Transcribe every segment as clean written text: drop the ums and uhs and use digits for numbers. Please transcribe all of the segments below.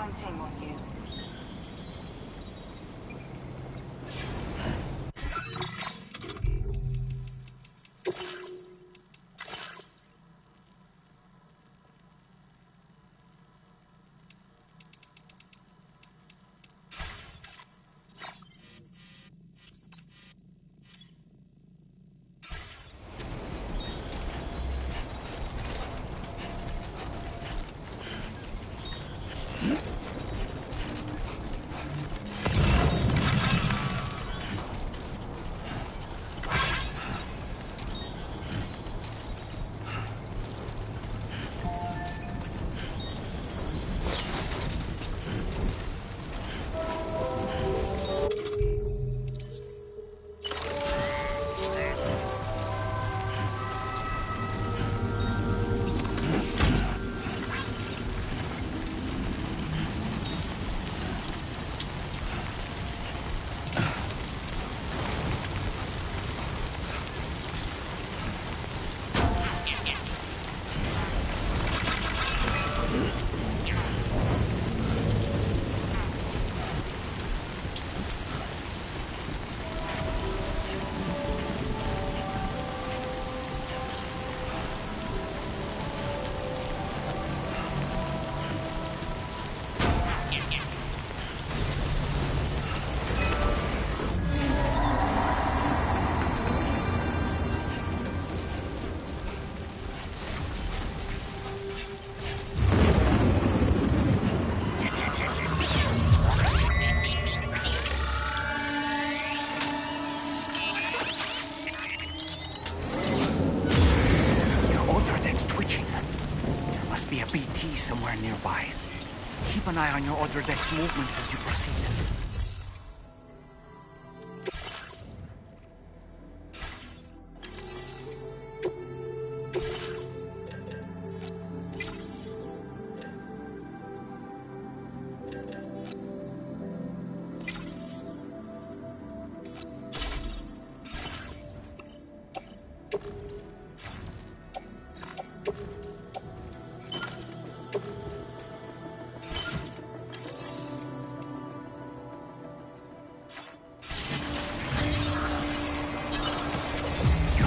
counting on you. Somewhere nearby. Keep an eye on your other deck's movements as you proceed.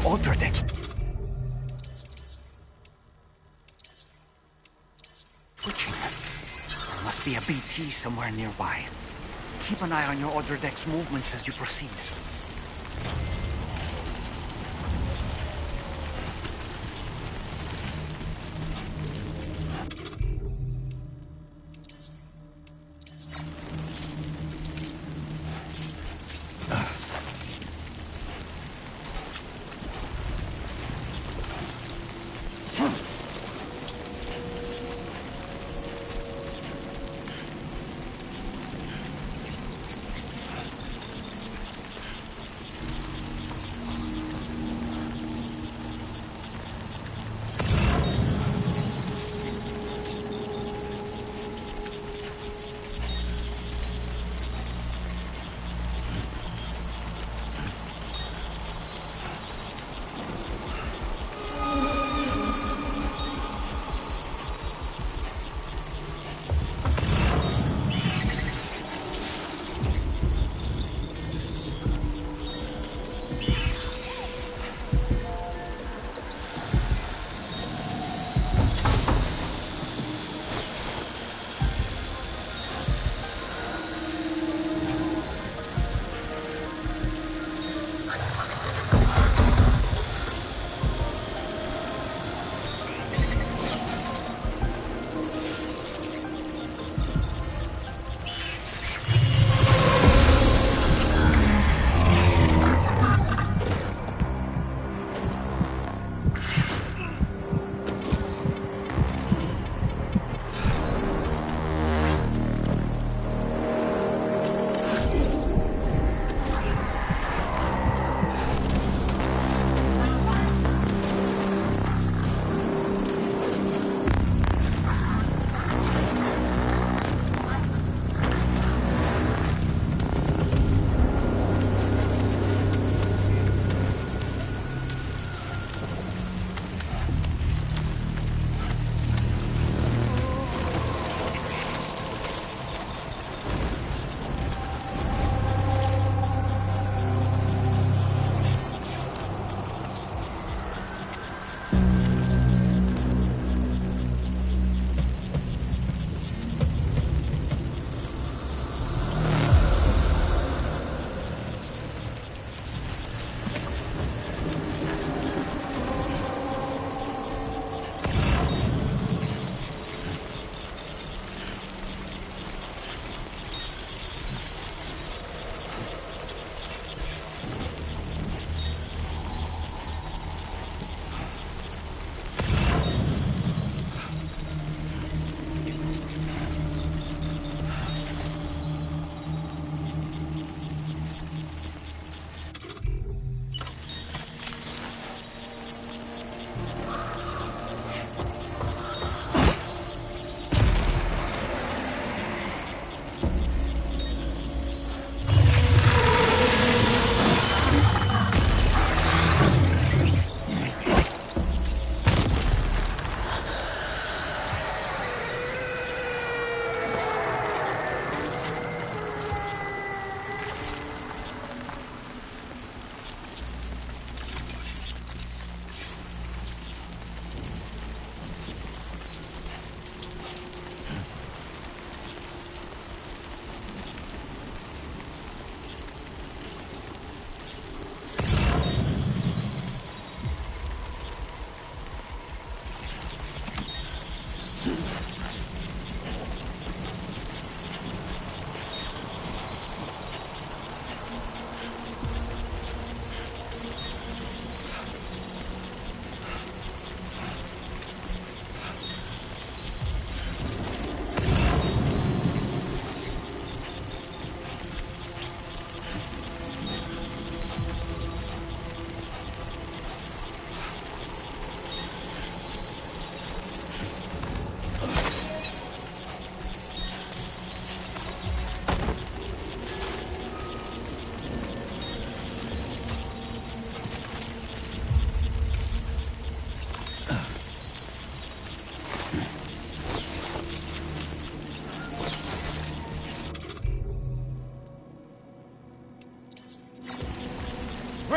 Alter deck. Twitching. There must be a BT somewhere nearby. Keep an eye on your other deck's movements as you proceed.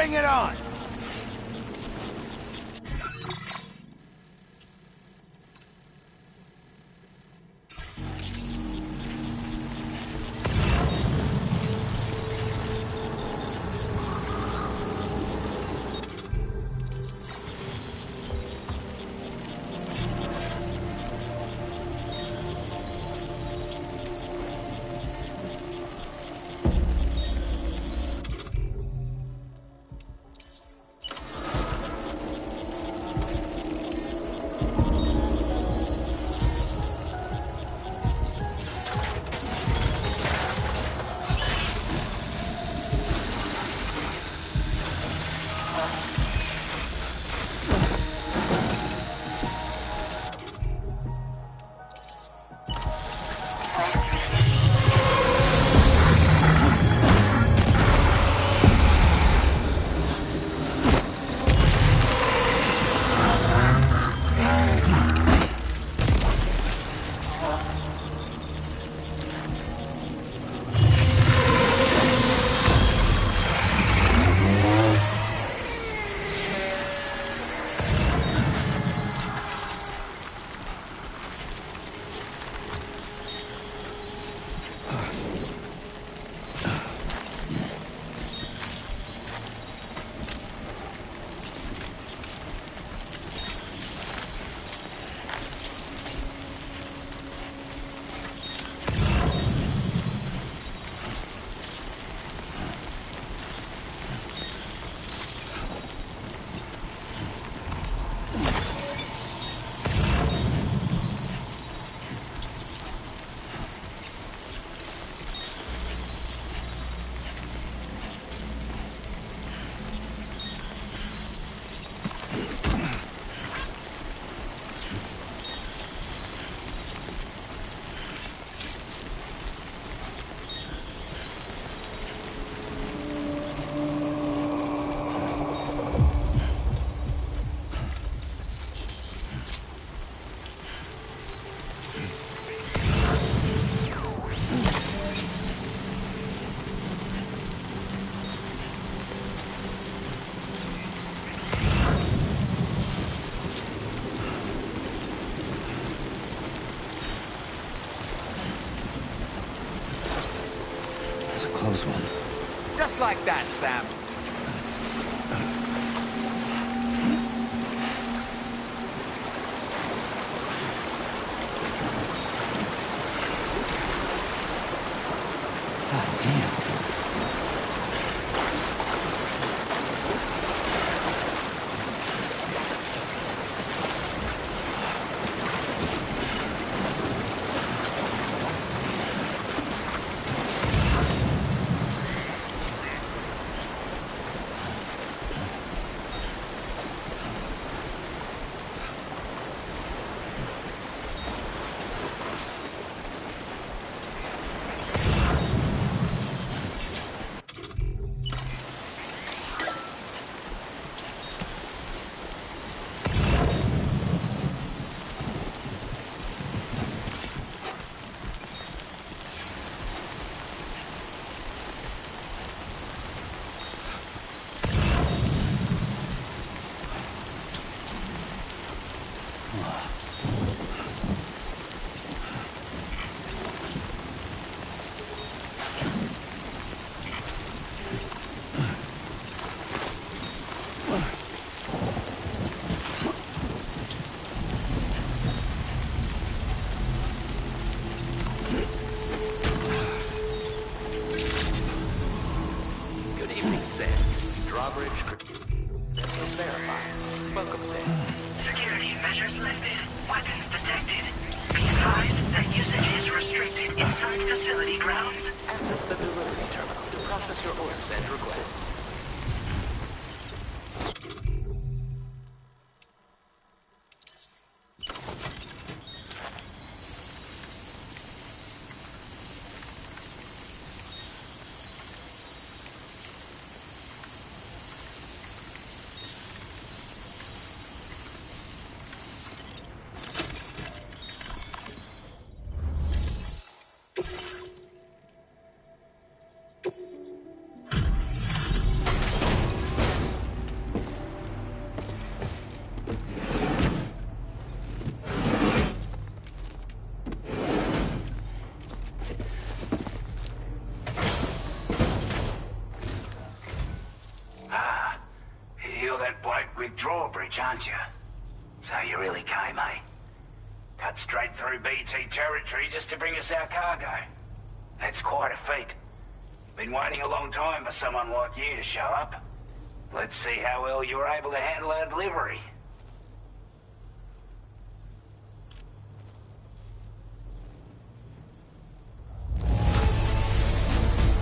Bring it on! Close one. Just like that, Sam. God damn. Security measures lifted. Weapons detected. Be advised that usage is restricted inside facility grounds. Access the delivery terminal to process your orders and requests. rich, aren't you? So you really came, eh? Cut straight through BT territory just to bring us our cargo. That's quite a feat. Been waiting a long time for someone like you to show up. Let's see how well you were able to handle our delivery.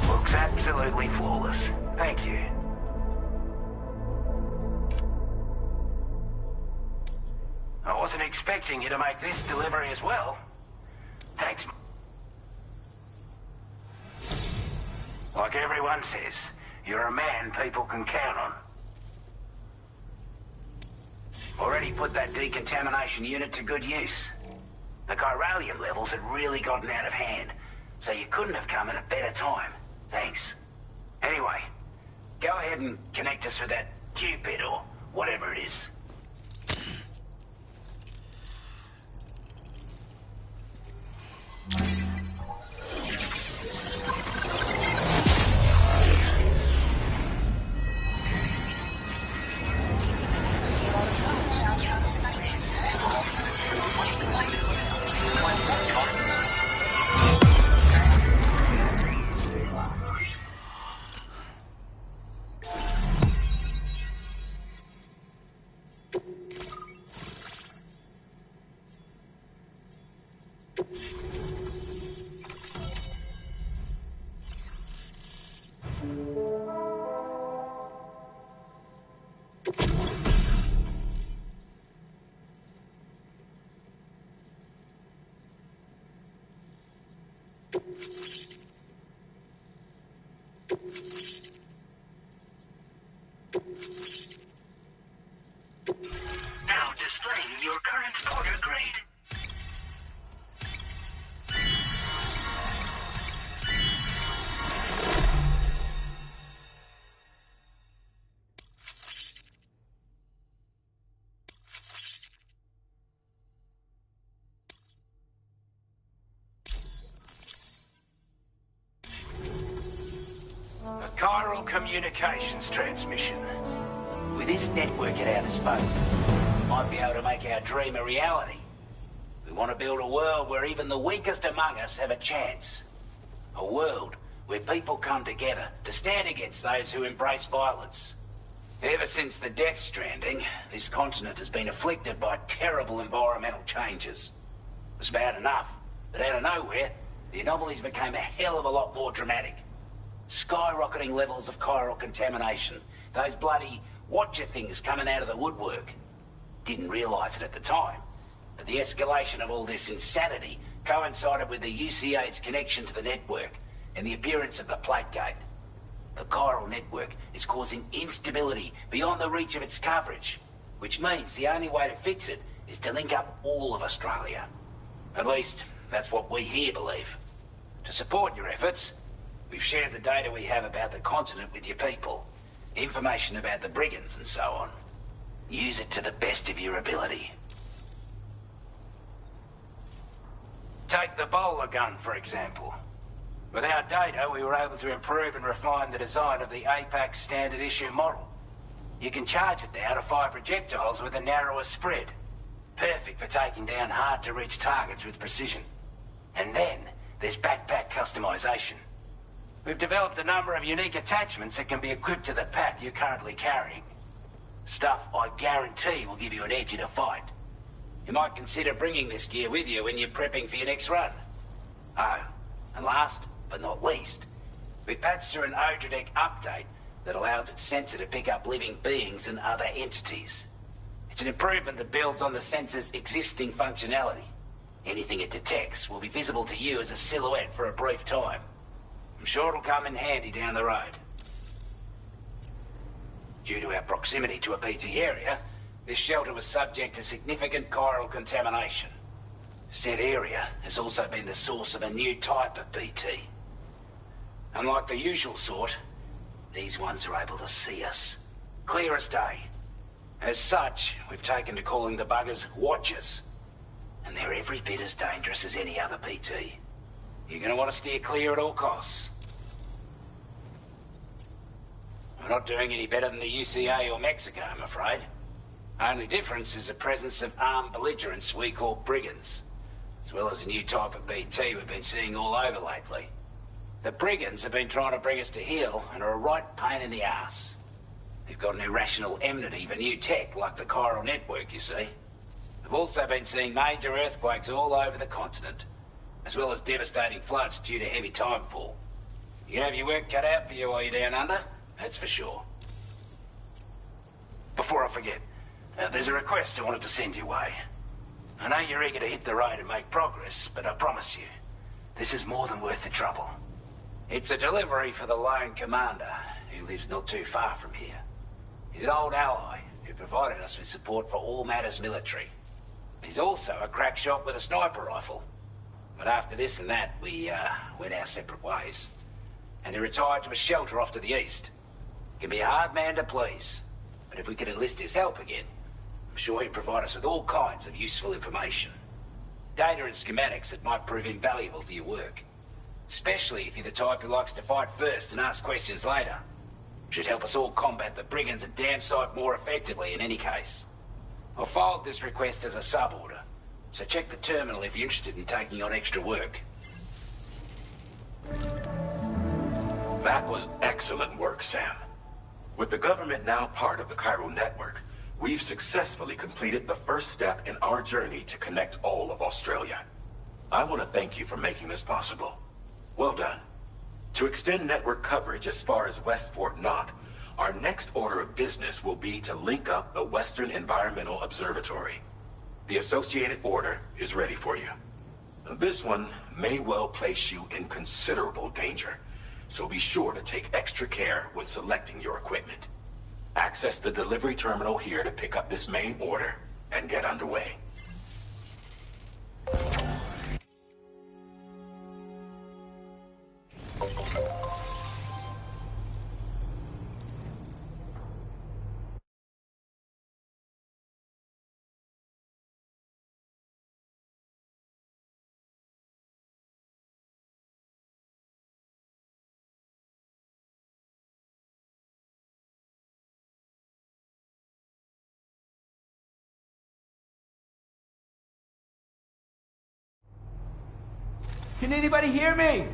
Looks absolutely flawless. Thank you. I wasn't expecting you to make this delivery as well. Thanks. Like everyone says, you're a man people can count on. Already put that decontamination unit to good use. The chiralium levels had really gotten out of hand, so you couldn't have come at a better time. Thanks. Anyway, go ahead and connect us with that Cupid or whatever it is. Now displaying your current order grade. A chiral communications transmission. With this network at our disposal, we might be able to make our dream a reality. We want to build a world where even the weakest among us have a chance. A world where people come together to stand against those who embrace violence. Ever since the death stranding, this continent has been afflicted by terrible environmental changes. It was bad enough, but out of nowhere, the anomalies became a hell of a lot more dramatic. Skyrocketing levels of chiral contamination. Those bloody watcher things coming out of the woodwork. Didn't realise it at the time, but the escalation of all this insanity coincided with the UCA's connection to the network and the appearance of the plate gate. The chiral network is causing instability beyond the reach of its coverage, which means the only way to fix it is to link up all of Australia. At least, that's what we here believe. To support your efforts, we've shared the data we have about the continent with your people. Information about the brigands and so on. Use it to the best of your ability. Take the bowler gun, for example. With our data, we were able to improve and refine the design of the APAC standard issue model. You can charge it now to fire projectiles with a narrower spread. Perfect for taking down hard-to-reach targets with precision. And then, there's backpack customization. We've developed a number of unique attachments that can be equipped to the pack you're currently carrying. Stuff I guarantee will give you an edge in a fight. You might consider bringing this gear with you when you're prepping for your next run. Oh, and last but not least, we've patched through an Odradek update that allows its sensor to pick up living beings and other entities. It's an improvement that builds on the sensor's existing functionality. Anything it detects will be visible to you as a silhouette for a brief time. I'm sure it'll come in handy down the road. Due to our proximity to a BT area, this shelter was subject to significant chiral contamination. Said area has also been the source of a new type of BT. Unlike the usual sort, these ones are able to see us. Clear as day. As such, we've taken to calling the buggers Watchers. And they're every bit as dangerous as any other PT. You're going to want to steer clear at all costs. We're not doing any better than the UCA or Mexico, I'm afraid. Only difference is the presence of armed belligerents we call brigands, as well as a new type of BT we've been seeing all over lately. The brigands have been trying to bring us to heel and are a right pain in the ass. They've got an irrational enmity for new tech like the chiral network, you see. We've also been seeing major earthquakes all over the continent, as well as devastating floods due to heavy timefall. You can have your work cut out for you while you're down under, that's for sure. Before I forget, there's a request I wanted to send your way. I know you're eager to hit the road and make progress, but I promise you, this is more than worth the trouble. It's a delivery for the lone commander, who lives not too far from here. He's an old ally who provided us with support for all matters military. He's also a crack shot with a sniper rifle. But after this and that, we went our separate ways. And he retired to a shelter off to the east. He can be a hard man to please, but if we could enlist his help again, I'm sure he'd provide us with all kinds of useful information. Data and schematics that might prove invaluable for your work. Especially if you're the type who likes to fight first and ask questions later. Should help us all combat the brigands a damn sight more effectively in any case. I'll filed this request as a sub-order, so check the terminal if you're interested in taking on extra work. That was excellent work, Sam. With the government now part of the chiral network, we've successfully completed the first step in our journey to connect all of Australia. I want to thank you for making this possible. Well done. To extend network coverage as far as West Fort Knott, our next order of business will be to link up the Western Environmental Observatory. The associated order is ready for you. This one may well place you in considerable danger, so be sure to take extra care when selecting your equipment. Access the delivery terminal here to pick up this main order and get underway. Can anybody hear me?